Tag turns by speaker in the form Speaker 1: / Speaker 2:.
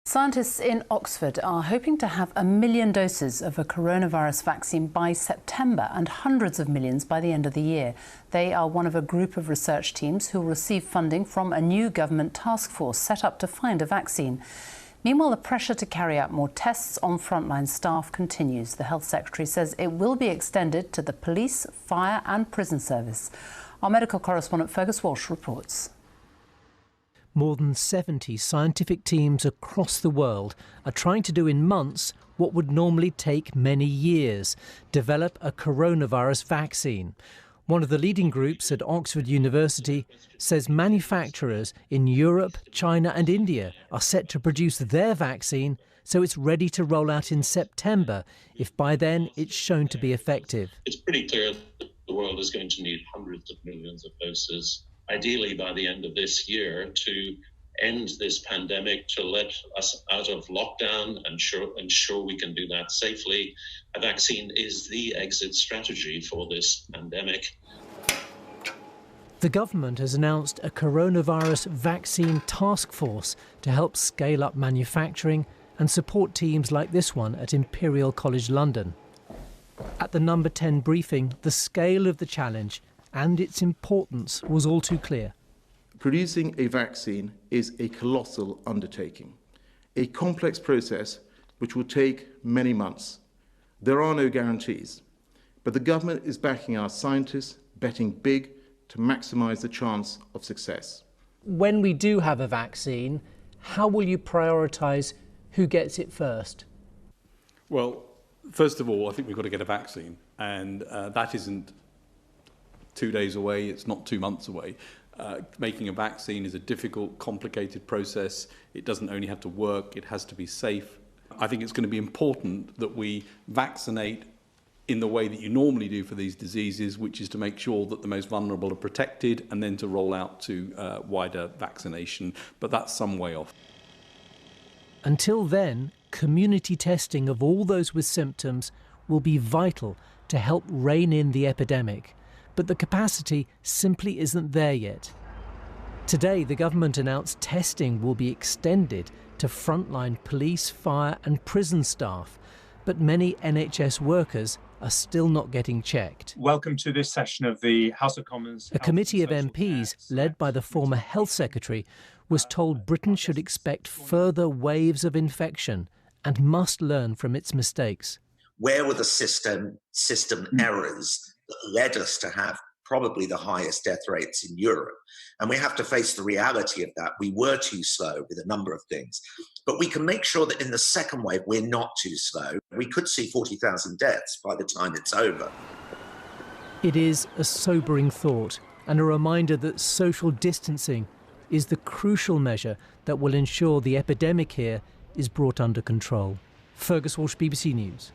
Speaker 1: Scientists in Oxford are hoping to have 1 million doses of a coronavirus vaccine by September and hundreds of millions by the end of the year. They are one of a group of research teams who will receive funding from a new government task force set up to find a vaccine. Meanwhile, the pressure to carry out more tests on frontline staff continues. The Health Secretary says it will be extended to the police, fire and prison service. Our medical correspondent Fergus Walsh reports.
Speaker 2: More than 70 scientific teams across the world are trying to do in months what would normally take many years: develop a coronavirus vaccine. One of the leading groups at Oxford University says manufacturers in Europe, China and India are set to produce their vaccine so it's ready to roll out in September if by then it's shown to be effective.
Speaker 3: It's pretty clear that the world is going to need hundreds of millions of doses, ideally by the end of this year, to end this pandemic, to let us out of lockdown and ensure we can do that safely. A vaccine is the exit strategy for this pandemic.
Speaker 2: The government has announced a coronavirus vaccine task force to help scale up manufacturing and support teams like this one at Imperial College London. At the Number 10 briefing, the scale of the challenge and its importance was all too clear.
Speaker 4: Producing a vaccine is a colossal undertaking, a complex process which will take many months. There are no guarantees, but the government is backing our scientists, betting big to maximise the chance of success.
Speaker 2: When we do have a vaccine, how will you prioritise who gets it first?
Speaker 5: Well, first of all, I think we've got to get a vaccine, and that isn't 2 days away, it's not 2 months away. Making a vaccine is a difficult, complicated process. It doesn't only have to work, it has to be safe. I think it's going to be important that we vaccinate in the way that you normally do for these diseases, which is to make sure that the most vulnerable are protected and then to roll out to wider vaccination. But that's some way off.
Speaker 2: Until then, community testing of all those with symptoms will be vital to help rein in the epidemic. But the capacity simply isn't there yet. Today, the government announced testing will be extended to frontline police, fire and prison staff. But many NHS workers are still not getting checked.
Speaker 6: Welcome to this session of the House of Commons.
Speaker 2: A committee of MPs, led by the former Health Secretary, was told Britain should expect further waves of infection and must learn from its mistakes.
Speaker 7: Where were the system errors that led us to have probably the highest death rates in Europe? And we have to face the reality of that. We were too slow with a number of things. But we can make sure that in the second wave, we're not too slow. We could see 40,000 deaths by the time it's over.
Speaker 2: It is a sobering thought and a reminder that social distancing is the crucial measure that will ensure the epidemic here is brought under control. Fergus Walsh, BBC News.